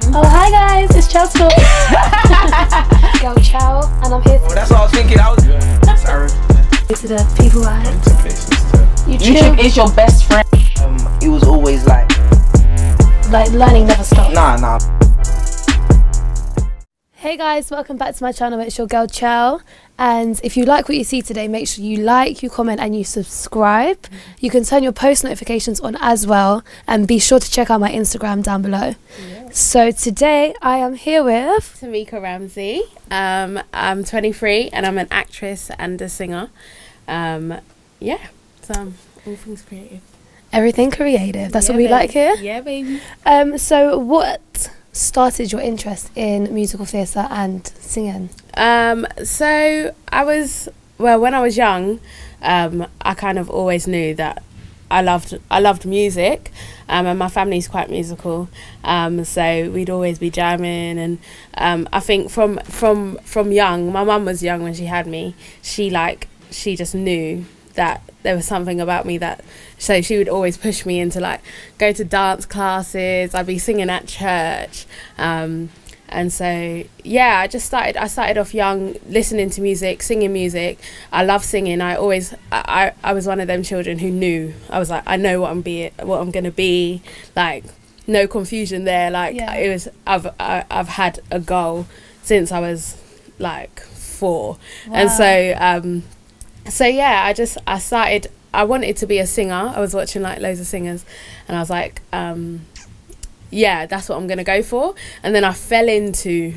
Oh, hi guys, it's ChelsTalks. Girl Chow, and I'm here to... Oh, that's what I was thinking. Sorry. To the people I... YouTube is your best friend. It was always like learning never stops. Nah. Hey guys, welcome back to my channel. It's your girl Chel, and if you like what you see today, make sure you like, you comment and you subscribe. You can turn your post notifications on as well, and be sure to check out my Instagram down below. So today I am here with Timimika Ramsay. I'm 23 and I'm an actress and a singer. So all things creative. Everything creative. That's what we like here. Yeah, baby. So what started your interest in musical theatre and singing? So when I was young, I kind of always knew that I loved music, and my family's quite musical, so we'd always be jamming, and I think from young, my mum was young when she had me. She just knew that there was something about me so she would always push me into go to dance classes. I'd be singing at church, and so yeah, I started off young, listening to music, singing music. I love singing. I was one of them children who knew. I was like, I know what I'm gonna be. No confusion there. It was. I've had a goal since I was 4. Wow. And so yeah, I started. I wanted to be a singer. I was watching loads of singers, and I was like, yeah, that's what I'm gonna go for. And then I fell into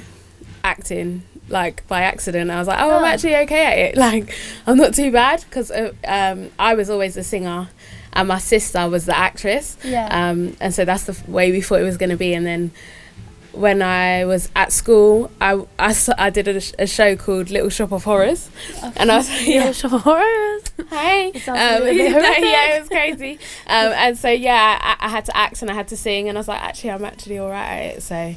acting by accident. I was like, I'm actually okay at it. I'm not too bad, because I was always the singer and my sister was the actress. And so that's the way we thought it was gonna be. And then when I was at school, I did a show called Little Shop of Horrors, and I was Little Shop of Horrors. Hey, yeah, it was crazy. And so yeah, I had to act and I had to sing, and I was like, I'm actually all right at it. So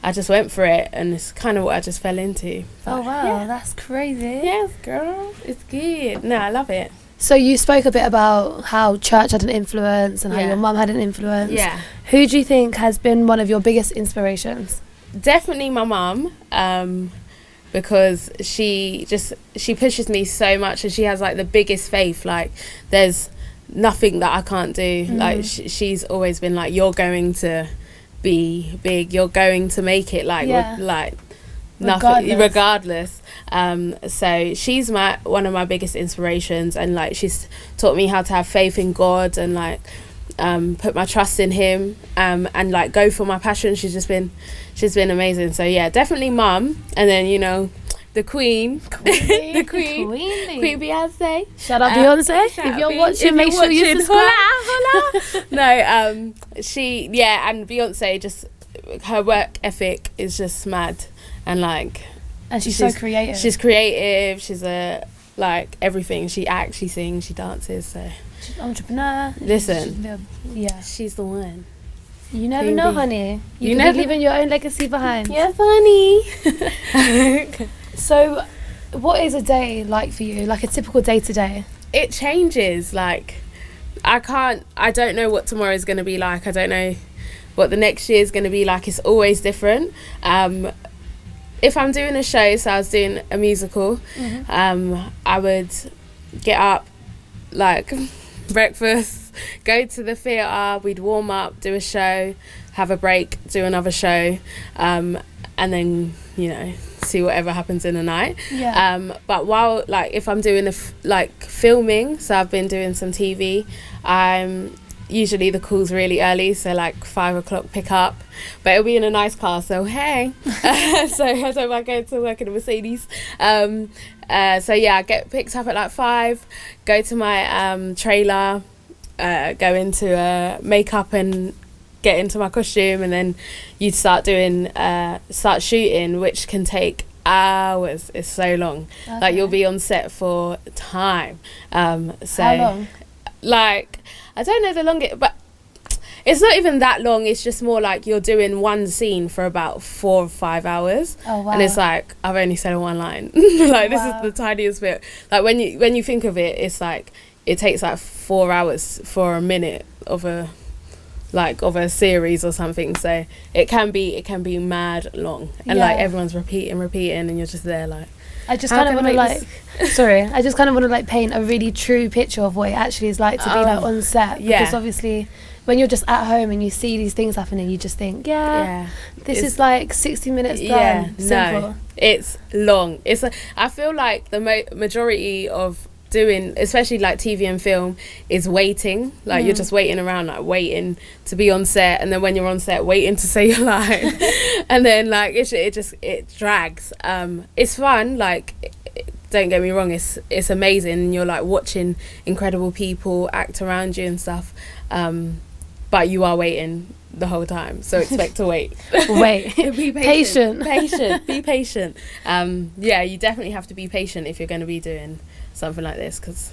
I just went for it, and it's kind of what I just fell into. But, wow, that's crazy. Yes, girl, it's good. No, I love it. So you spoke a bit about how church had an influence and how your mum had an influence. Yeah. Who do you think has been one of your biggest inspirations? Definitely my mum, because she pushes me so much, and she has the biggest faith. There's nothing that I can't do. She's always been you're going to be big, you're going to make it. Nothing regardless. So she's one of my biggest inspirations, and she's taught me how to have faith in God, and put my trust in him, and go for my passion. She's been amazing. So yeah, definitely mum. And then the queen the queen Beyonce. Shout out Beyonce. If you're watching, make sure you subscribe. Hola. No, and Beyonce, just her work ethic is just mad. And she's so creative. She's creative. She's everything. She acts, she sings, she dances. So she's an entrepreneur. Listen, she's the one. You never know, honey. You can be leaving your own legacy behind. Yeah, funny. So, what is a day like for you? A typical day to day? It changes. I don't know what tomorrow is going to be like. I don't know what the next year is going to be like. It's always different. If I'm doing a show, so I was doing a musical, I would get up, breakfast, go to the theatre, we'd warm up, do a show, have a break, do another show, and then, see whatever happens in the night. But while, if I'm doing filming, so I've been doing some TV, usually the call's really early, so 5 o'clock pick up, but it'll be in a nice car, so hey. So I don't mind going to work in a Mercedes. So yeah, I get picked up at 5, go to my trailer, go into makeup and get into my costume, and then you start shooting, which can take hours. It's so long. Okay. You'll be on set for time. So how long? I don't know the longest, but it's not even that long. It's just more you're doing one scene for about 4 or 5 hours. Oh wow! And it's I've only said one line. This is the tiniest bit. When you think of it, it's it takes 4 hours for a minute of a like of a series or something, so it can be mad long, and like everyone's repeating and you're just there like, I just kind of want to like I just kind of want to like paint a really true picture of what it actually is like to be like on set, because obviously when you're just at home and you see these things happening, you just think this is like 60 minutes done. Simple. No, it's long. It's I feel like the majority of doing, especially like TV and film, is waiting. Like you're just waiting around, like waiting to be on set, and then when you're on set, waiting to say your line, and then like it drags. It's fun. Like don't get me wrong, it's amazing, and you're like watching incredible people act around you and stuff. But you are waiting the whole time, so expect to wait. Be patient. Be patient. You definitely have to be patient if you're going to be doing something like this, because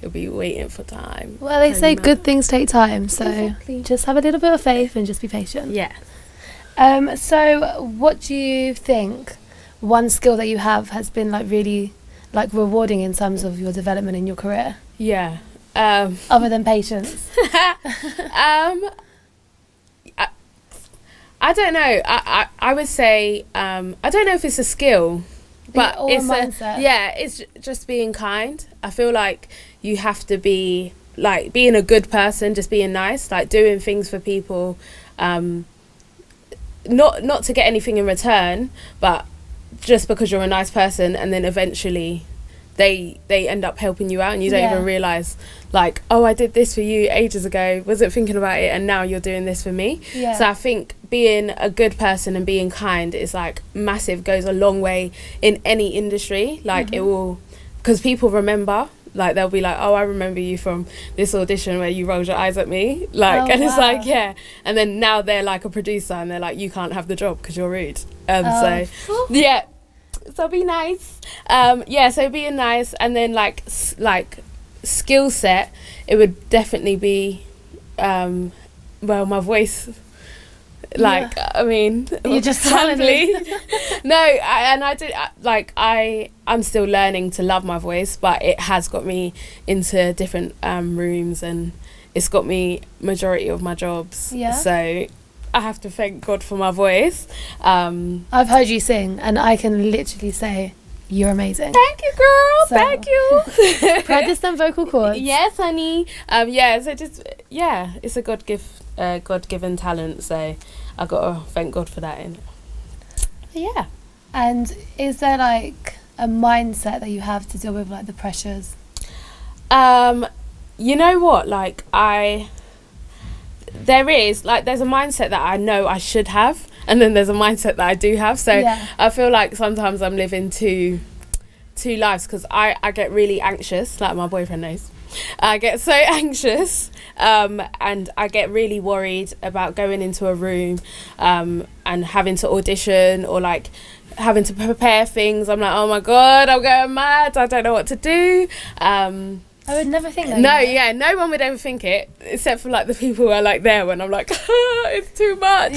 you'll be waiting for time. Well, they say good things take time, so just have a little bit of faith and just be patient. So what do you think one skill that you have has been like really like rewarding in terms of your development in your career? Other than patience. I don't know. I would say I don't know if it's a skill, but it's a mindset. It's just being kind. I feel like you have to be like being a good person, just being nice, like doing things for people, not to get anything in return, but just because you're a nice person, and then eventually they end up helping you out, and you don't even realise, like, oh, I did this for you ages ago, wasn't thinking about it, and now you're doing this for me. So I think being a good person and being kind is like massive, goes a long way in any industry. Like it will, because people remember, like they'll be like, oh, I remember you from this audition where you rolled your eyes at me, like, and it's like, and then now they're like a producer and they're like, you can't have the job because you're rude. So be nice. So being nice, and then like skill set, it would definitely be my voice. Like I mean, you just probably I'm still learning to love my voice, but it has got me into different rooms, and it's got me majority of my jobs. So I have to thank God for my voice. I've heard you sing, and I can literally say you're amazing. Thank you, girl. Thank you. Practice them vocal cords. Yes, honey. So just it's a God-given talent. So I gotta thank God for that. And is there like a mindset that you have to deal with like the pressures? You know what? Like there's a mindset that I know I should have, and then there's a mindset that I do have. So I feel like sometimes I'm living two lives, because I get really anxious, like my boyfriend knows. I get so anxious, and I get really worried about going into a room and having to audition, or like having to prepare things. I'm like, oh my God, I'm going mad, I don't know what to do. I would never think that. No one would ever think it, except for like the people who are like there when I'm like, it's too much.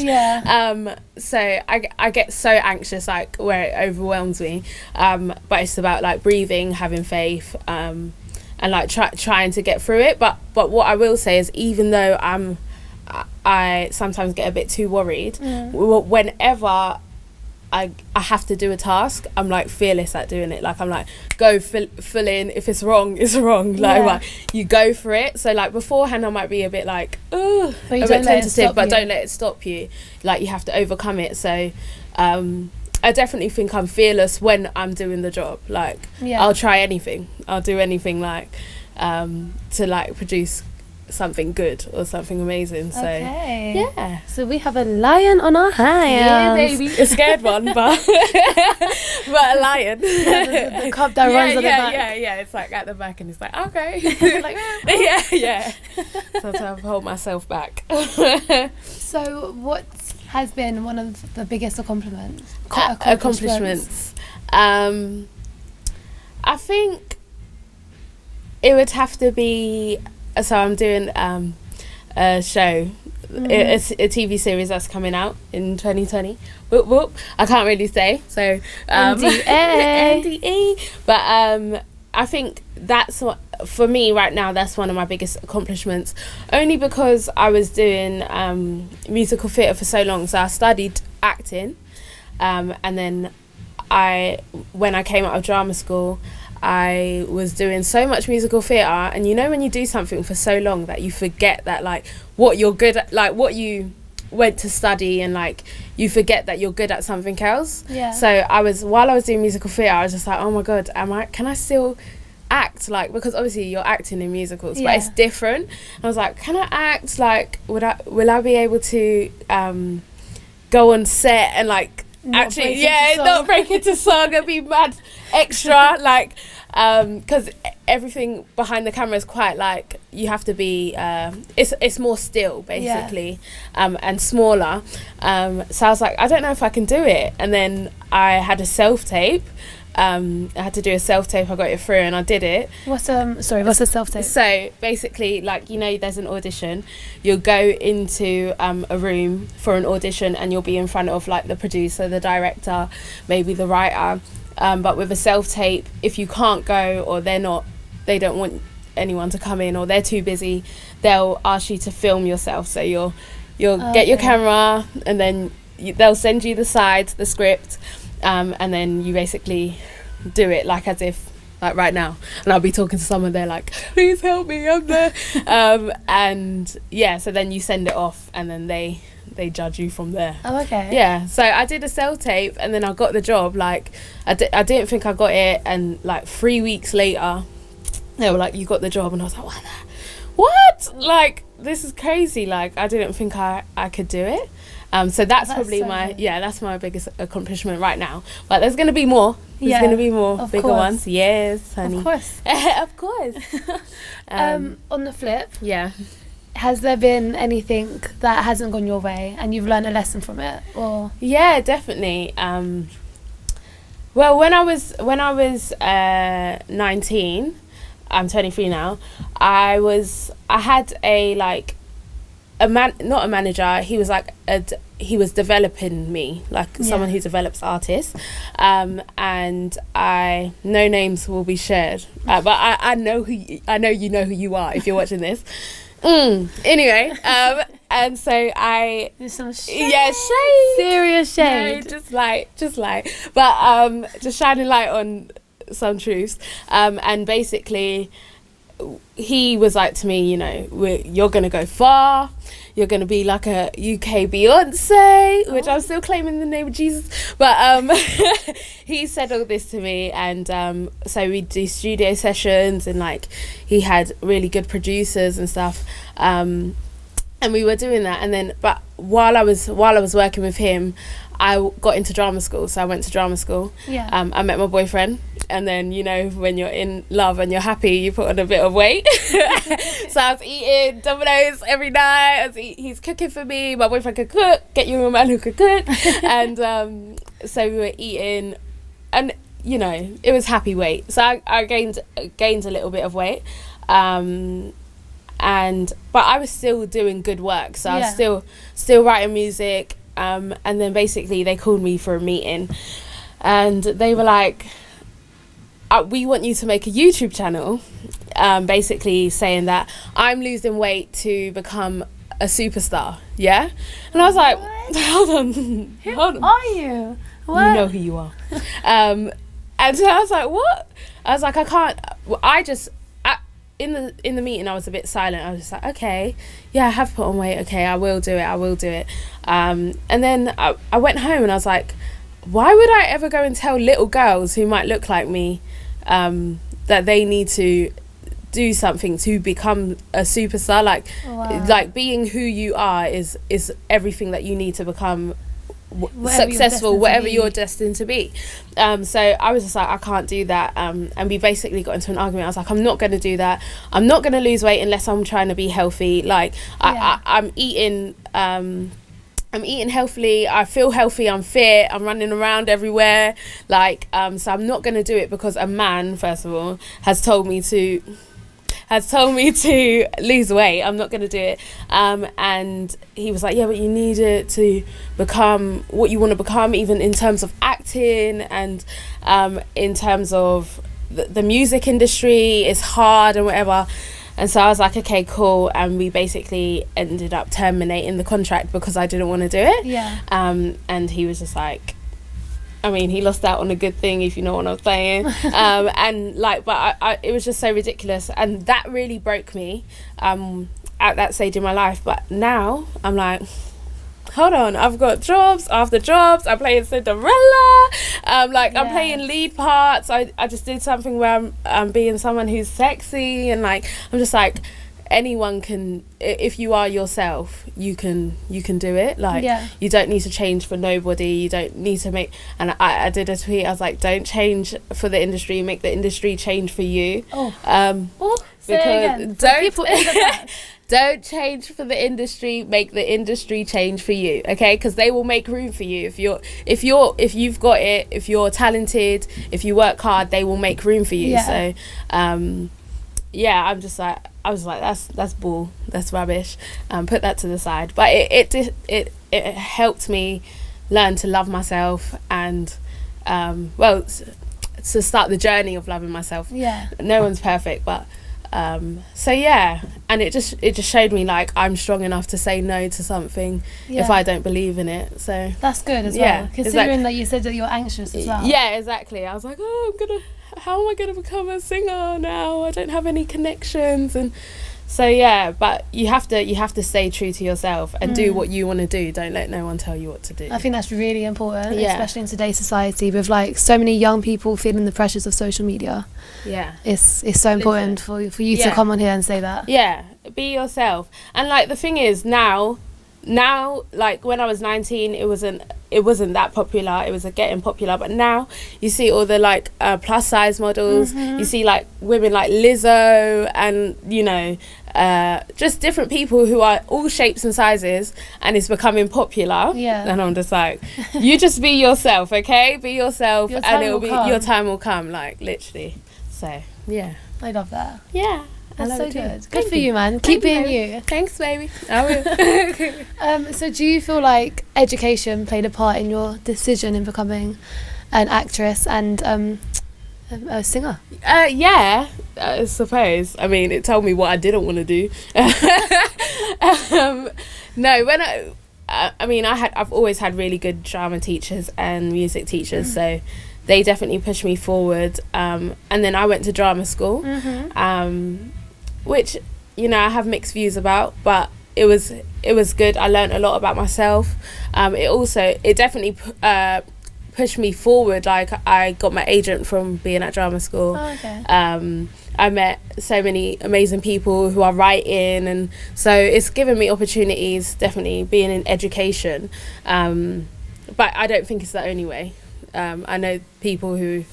So I get so anxious, like where it overwhelms me, but it's about like breathing, having faith, and like trying to get through it. But what I will say is, even though I sometimes get a bit too worried, whenever I have to do a task, I'm like fearless at doing it. Like I'm like, go full in. If it's wrong, it's wrong. Like you go for it. So like beforehand, I might be a bit like, a bit tentative, but don't let it stop you. Like you have to overcome it. So I definitely think I'm fearless when I'm doing the job. Like I'll try anything. I'll do anything like to like produce something good or something amazing. So so we have a lion on our hands. Baby, a scared one, but a lion. The cub that runs on the back. It's like at the back, and it's like, okay. Like, so I have to hold myself back. So what has been one of the biggest accomplishments? I think it would have to be, so I'm doing a show, a TV series that's coming out in 2020. Whoop whoop. I can't really say, so NDA. But I think that's what, for me right now, that's one of my biggest accomplishments, only because I was doing musical theatre for so long. So I studied acting, and then when I came out of drama school, I was doing so much musical theatre, and you know when you do something for so long that you forget that like what you're good at, like what you went to study, and like you forget that you're good at something else. So while I was doing musical theatre, I was just like, oh my god, can I still act? Like, because obviously you're acting in musicals, but it's different. I was like, can I act? Like, will I be able to go on set and like not break into song and be mad extra, like because everything behind the camera is quite like, you have to be it's more still basically, and smaller, so I was like, I don't know if I can do it. And then I had a self-tape. I had to do a self-tape. I got it through and I did it. What's a self-tape? So basically, like, you know, there's an audition. You'll go into a room for an audition, and you'll be in front of like the producer, the director, maybe the writer. But with a self-tape, if you can't go, or they don't want anyone to come in, or they're too busy, they'll ask you to film yourself. So you'll get your camera, and then they'll send you the sides, the script, and then you basically do it like as if, like right now, and I'll be talking to someone, they're like, please help me, I'm there. And yeah, so then you send it off, and then they judge you from there. Oh, okay. Yeah, so I did a self-tape, and then I got the job. Like, I didn't think I got it, and like 3 weeks later, they were like, you got the job, and I was like, what? Like, this is crazy. Like, I didn't think I could do it. So that's probably so that's my biggest accomplishment right now. But there's going to be more. There's going to be more bigger ones. Yes, honey. Of course. Of course. On the flip, has there been anything that hasn't gone your way and you've learned a lesson from it? Or yeah, definitely. Well, when I was 19, I'm 23 now. I had not a manager. He was like he was developing me, like someone who develops artists. And no names will be shared, but I know you know who you are if you're watching this. Anyway, and so there's some shade. Shade, serious shade. No, just like, but just shining light on some truths. And basically, he was like to me, you know, you're gonna go far. You're gonna be like a UK Beyonce, which I'm still claiming the name of Jesus. But he said all this to me, and so we do studio sessions, and like he had really good producers and stuff, and we were doing that. And then, but while I was working with him, I got into drama school. So I went to drama school. I met my boyfriend. And then, you know, when you're in love and you're happy, you put on a bit of weight. So I was eating Domino's every night. He's cooking for me. My boyfriend could cook. Get you a man who could cook. And so we were eating, and you know, it was happy weight. So I gained a little bit of weight. But I was still doing good work. So I was still writing music. And then basically they called me for a meeting, and they were like, we want you to make a YouTube channel, basically saying that I'm losing weight to become a superstar. Yeah. And I was like, hold on. Who are you? What? You know who you are. And so I was like, what? I was like, I can't. In the meeting, I was a bit silent. I was just like, okay, yeah, I have put on weight. Okay, I will do it. And then I went home, and I was like, why would I ever go and tell little girls who might look like me that they need to do something to become a superstar? Like being who you are is everything that you need to become successful, whatever you're destined to be. So I was just like, I can't do that. And we basically got into an argument. I was like, I'm not going to do that. I'm not going to lose weight unless I'm trying to be healthy. Like I'm eating healthily. I feel healthy. I'm fit. I'm running around everywhere. Like, so I'm not going to do it because a man, first of all, has told me to lose weight. I'm not going to do it. And he was like, yeah, but you need it to become what you want to become, even in terms of acting and in terms of the music industry is hard and whatever. And so I was like, okay, cool. And we basically ended up terminating the contract because I didn't want to do it. Yeah. And he was just like, I mean, he lost out on a good thing, if you know what I'm saying. And like, but I it was just so ridiculous. And that really broke me at that stage in my life. But now I'm like, hold on, I've got jobs after jobs. I'm playing Cinderella. I'm playing lead parts. I just did something where I'm being someone who's sexy, and like I'm just like, anyone can, if you are yourself, you can do it. Like you don't need to change for nobody. You don't need to make. And I did a tweet. I was like, don't change for the industry. Make the industry change for you. Say it again. Don't change for the industry, make the industry change for you, okay? Because they will make room for you. If you've got it, if you're talented, if you work hard, they will make room for you. So I was like, that's bull, that's rubbish. Put that to the side. But it helped me learn to love myself and to start the journey of loving myself. No one's perfect, but and it just showed me like I'm strong enough to say no to something if I don't believe in it. So that's good as well, considering that you said that you're anxious as well. Exactly. I was like, how am I gonna become a singer now? I don't have any connections. And so but you have to stay true to yourself and do what you want to do. Don't let no one tell you what to do. I think that's really important, especially in today's society with like so many young people feeling the pressures of social media. It's so important for you to come on here and say that. Be yourself. And like the thing is now like when I was 19 it wasn't that popular. It was getting popular, but now you see all the like plus size models. You see like women like Lizzo and just different people who are all shapes and sizes, and it's becoming popular. And I'm just like, you just be yourself, okay? Be yourself, and your time will come, like literally. So I love that. That's so good. Good for you, man. Keep being you. Thanks, baby. I will. So do you feel like education played a part in your decision in becoming an actress and a singer? I suppose. I mean, it told me what I didn't want to do. No, when I've always had really good drama teachers and music teachers, so they definitely pushed me forward. And then I went to drama school, which I have mixed views about, but it was good. I learned a lot about myself. It definitely pushed me forward. Like I got my agent from being at drama school. I met so many amazing people who are writing, and so it's given me opportunities, definitely being in education, but I don't think it's the only way. I know people who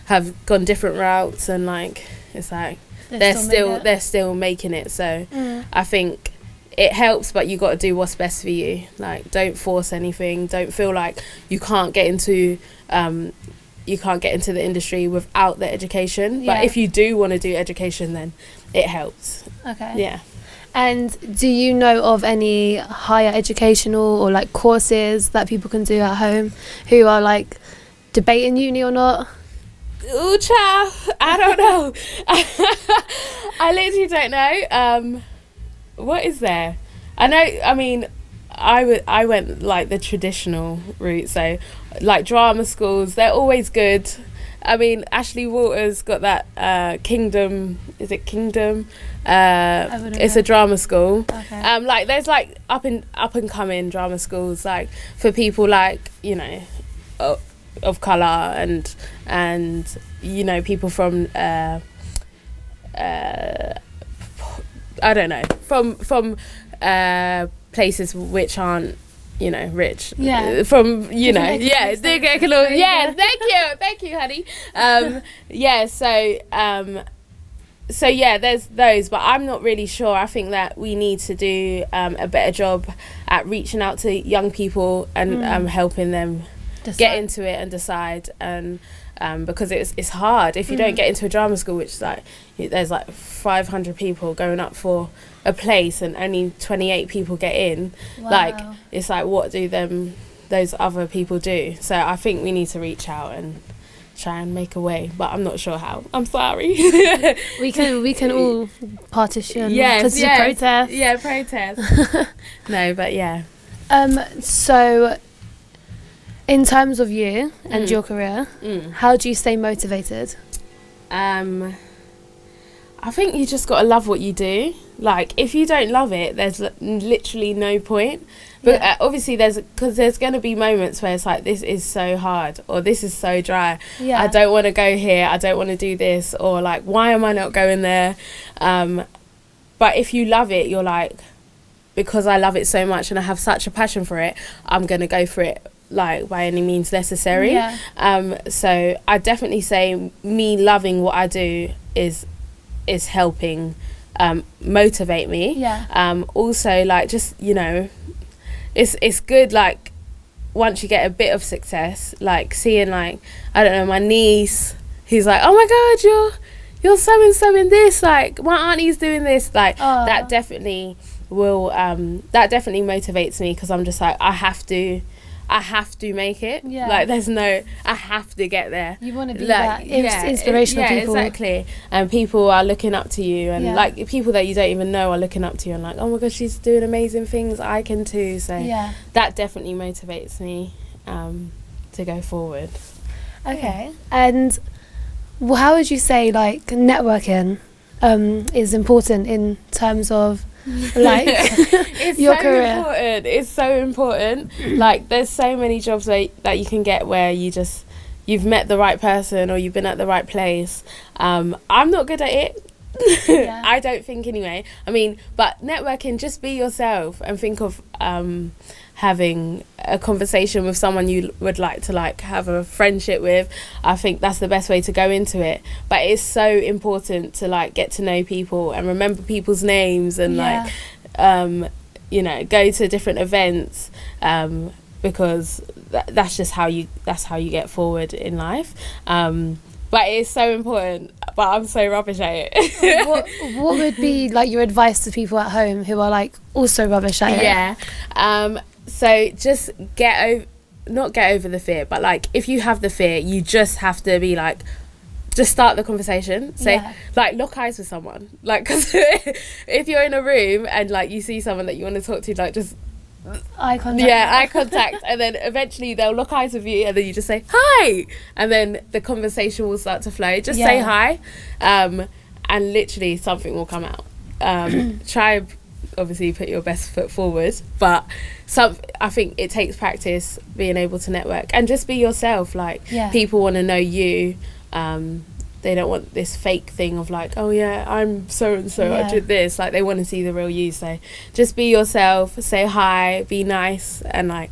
have gone different routes, and like it's like they're still making it. So I think it helps, but you got to do what's best for you. Like don't force anything. Don't feel like you can't get into the industry without the education. But if you do want to do education, then it helps. And do you know of any higher educational or like courses that people can do at home who are like debating uni or not? Ooh, child, I don't know. I literally don't know. What is there? I went like the traditional route, so like drama schools, they're always good. I mean, Ashley Walters got that Kingdom. Is it Kingdom? It's a drama school. Like there's like up and coming drama schools, like for people like of colour and people from I don't know, from places which aren't rich. From thank you honey. So there's those, but I'm not really sure. I think that we need to do a better job at reaching out to young people and helping them get into it and decide, and because it's hard if you don't get into a drama school, which is like there's like 500 people going up for a place and only 28 people get in. Like it's like, what do those other people do? So I think we need to reach out and try and make a way, but I'm not sure how. I'm sorry. We can all partition. Yes, protest. Yeah, protest. No, but yeah. So, in terms of you and your career, how do you stay motivated? I think you just got to love what you do. Like, if you don't love it, there's literally no point. But obviously there's going to be moments where it's like, this is so hard, or this is so dry. Yeah. I don't want to go here. I don't want to do this, or like, why am I not going there? But if you love it, you're like, because I love it so much and I have such a passion for it, I'm going to go for it, like, by any means necessary. Yeah. So I definitely say me loving what I do is helping motivate me. Yeah. Also, like, just, you know, it's good, like, once you get a bit of success, like seeing, like, I don't know, my niece who's like, oh my god, you're so and so in this, like, my auntie's doing this, like, that definitely will that definitely motivates me, because I'm just like, I have to make it. Yeah. Like, there's no, I have to get there. You want to be like, that inspirational people. Yeah, exactly. And people are looking up to you, and like, people that you don't even know are looking up to you and like, oh my gosh, she's doing amazing things, I can too. So that definitely motivates me to go forward. Okay. And how would you say, like, networking is important in terms of, like, it's your so career? Important. It's so important. Like, there's so many jobs that you can get where you've met the right person, or you've been at the right place. I'm not good at it. I don't think, anyway. I mean, but networking, just be yourself and think of having a conversation with someone you would like to, like, have a friendship with. I think that's the best way to go into it. But it's so important to, like, get to know people and remember people's names, and like, you know, go to different events, because that's just how you get forward in life. But it's so important, but I'm so rubbish at it. what would be, like, your advice to people at home who are, like, also rubbish at it? Yeah. So just not get over the fear, but, like, if you have the fear, you just have to be like, just start the conversation. Say, like, lock eyes with someone. Like, because if you're in a room and, like, you see someone that you want to talk to, like, just eye contact. Yeah, eye contact. And then eventually they'll lock eyes with you, and then you just say hi, and then the conversation will start to flow. Just say hi, and literally something will come out. Try, obviously, put your best foot forward, but I think it takes practice being able to network and just be yourself. Like, people want to know you. They don't want this fake thing of, like, oh yeah, I'm so and so, I did this. Like, they want to see the real you. So just be yourself, say hi, be nice, and, like,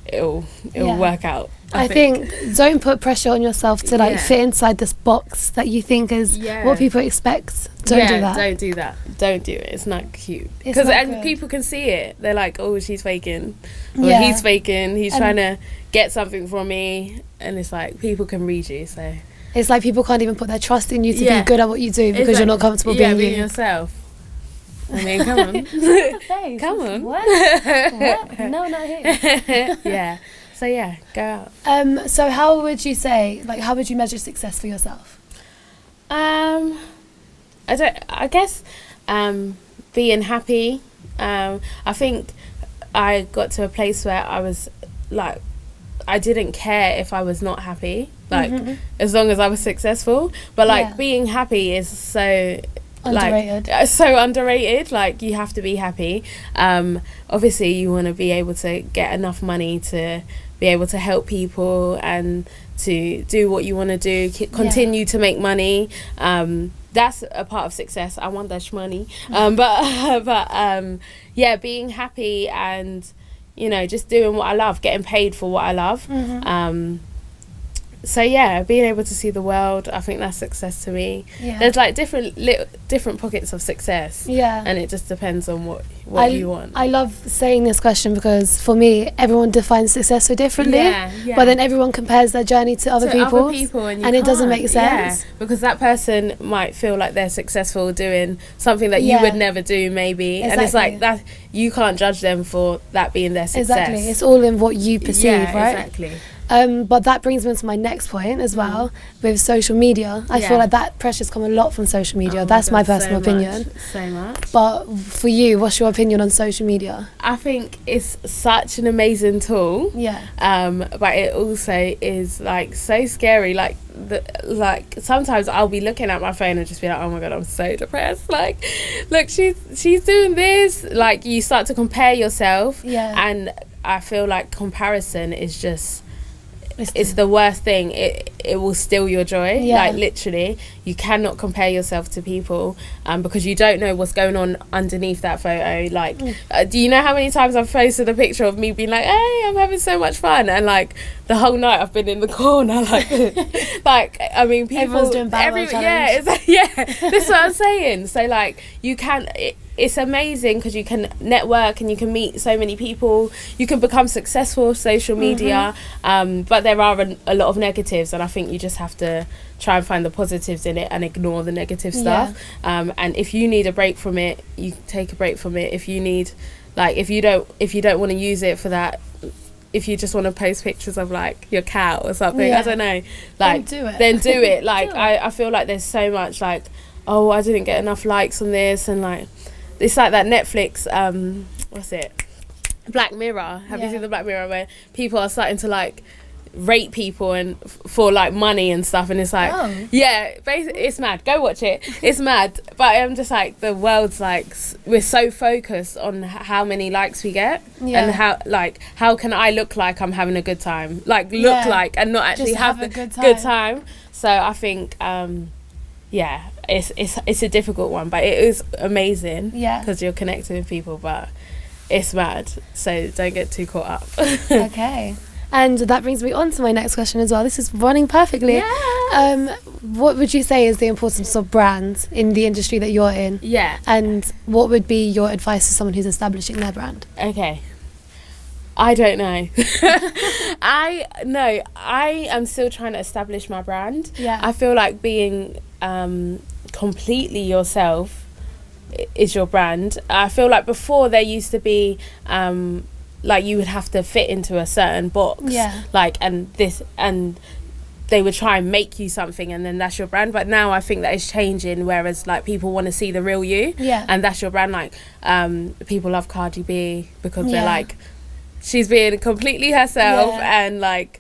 it'll work out. I think don't put pressure on yourself to, like, fit inside this box that you think is what people expect. Don't do that. Don't do that. Don't do it. It's not cute. People can see it. They're like, oh, she's faking, or he's faking. He's trying to get something from me, and it's like, people can read you. So it's like, people can't even put their trust in you to be good at what you do, because you're not comfortable being you. Yourself. I mean, come on. Come on. What? No, not here. Yeah. So yeah, go out. So how would you say, like, how would you measure success for yourself? I guess being happy. I think I got to a place where I was like, I didn't care if I was not happy, like, as long as I was successful. But, like, being happy is so underrated. Like, so underrated. Like, you have to be happy. Obviously you want to be able to get enough money to be able to help people and to do what you want to do, continue to make money. That's a part of success. I want that money. But being happy and, you know, just doing what I love, getting paid for what I love. So yeah, being able to see the world, I think that's success to me. There's, like, different pockets of success, and it just depends on what you want. I love saying this question because, for me, everyone defines success so differently, but then everyone compares their journey to other people, and it doesn't make sense, because that person might feel like they're successful doing something that you would never do, maybe. And it's like that, you can't judge them for that being their success. Exactly, it's all in what you perceive, right? Exactly. But that brings me to my next point as well, with social media. I feel like that pressure's come a lot from social media. That's my personal opinion. So much. But for you, what's your opinion on social media? I think it's such an amazing tool. Yeah. But it also is like so scary. Like sometimes I'll be looking at my phone and just be like, oh my god, I'm so depressed. Like, look, she's doing this. Like, you start to compare yourself. Yeah. And I feel like comparison is just, it's the worst thing. It will steal your joy. Like, literally, you cannot compare yourself to people because you don't know what's going on underneath that photo. Like, do you know how many times I've posted a picture of me being like, hey, I'm having so much fun, and like the whole night I've been in the corner like like, I mean, people, everyone's doing battle challenge. This is what I'm saying. So like, you can it's amazing because you can network and you can meet so many people. You can become successful with social media, but there are a lot of negatives, and I think you just have to try and find the positives in it and ignore the negative stuff. And if you need a break from it, you take a break from it. If you need, like, if you don't want to use it for that, if you just want to post pictures of like your cat or something, I don't know, like, then do it. Like, I feel like there's so much like, oh, I didn't get enough likes on this, and like, it's like that Netflix, what's it? Black Mirror. Have you seen the Black Mirror, where people are starting to like rate people and for like money and stuff, and it's like, basically, it's mad. Go watch it. It's mad. But I'm just like, the world's like, we're so focused on how many likes we get, and how can I look like I'm having a good time, like look like, and not actually just have a good time. So I think it's a difficult one, but it is amazing because you're connecting with people, but it's mad, so don't get too caught up. Okay. And that brings me on to my next question as well. This is running perfectly. Yes. What would you say is the importance of brands in the industry that you're in? Yeah. And what would be your advice to someone who's establishing their brand? Okay. I don't know. I am still trying to establish my brand. Yeah. I feel like being completely yourself is your brand. I feel like before there used to be like, you would have to fit into a certain box, like, and they would try and make you something, and then that's your brand. But now I think that is changing, whereas like, people want to see the real you, and that's your brand. Like, people love Cardi B because they're like, she's being completely herself, and like,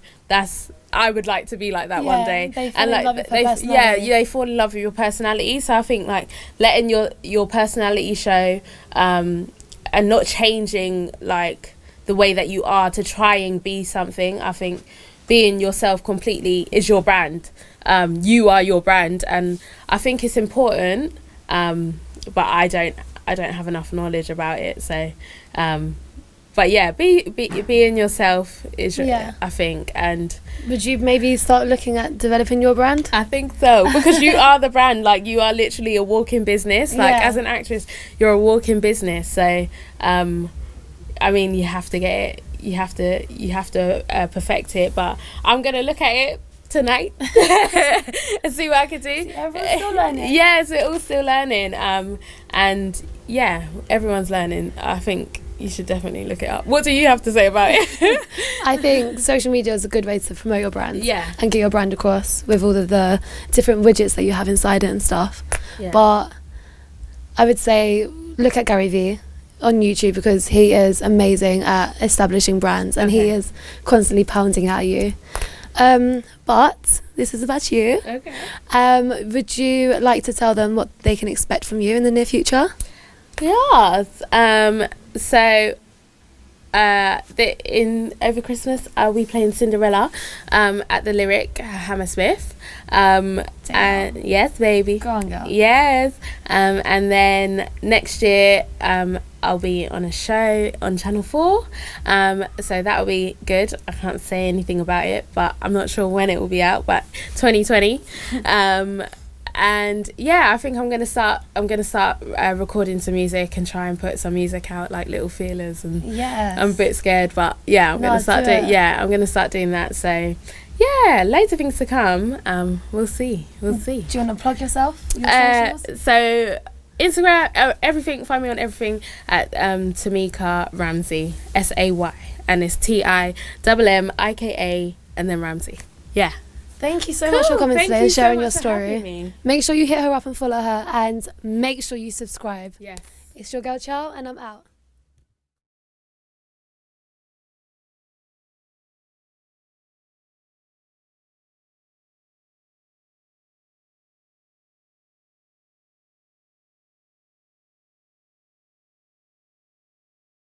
I would like to be like that one day. They fall in love with her personality. They fall in love with your personality. So I think like, letting your personality show, and not changing like the way that you are to try and be something. I think being yourself completely is your brand. You are your brand, and I think it's important. But I don't have enough knowledge about it. So, but yeah, being yourself is, I think. And would you maybe start looking at developing your brand? I think so, because you are the brand. Like, you are literally a walking business. Like, as an actress, you're a walking business. So, I mean, you have to get it. You have to perfect it. But I'm gonna look at it tonight and see what I can do. Everyone's still learning. Yes, we're all still learning. And yeah, everyone's learning. I think you should definitely look it up. What do you have to say about it? I think social media is a good way to promote your brand, and get your brand across with all of the different widgets that you have inside it and stuff. But I would say look at Gary Vee on YouTube, because he is amazing at establishing brands, and he is constantly pounding at you. But this is about you. Would you like to tell them what they can expect from you in the near future? Yes. So over Christmas I'll be playing Cinderella at the Lyric, Hammersmith. And yes, baby. Go on, girl. Yes. And then next year I'll be on a show on Channel 4. So that'll be good. I can't say anything about it, but I'm not sure when it will be out, but 2020. And yeah, I think I'm gonna start recording some music and try and put some music out, like little feelers. And I'm a bit scared, but yeah, I'm gonna start doing that. So yeah, loads of things to come. We'll see. Do you want to plug yourself? So Instagram, everything. Find me on everything at Timmika Ramsay, SAY, and it's TIMMIKA and then Ramsay. Yeah. Thank you so much for coming today and sharing your story. Me. Make sure you hit her up and follow her, and make sure you subscribe. Yes. It's your girl Chel, and I'm out.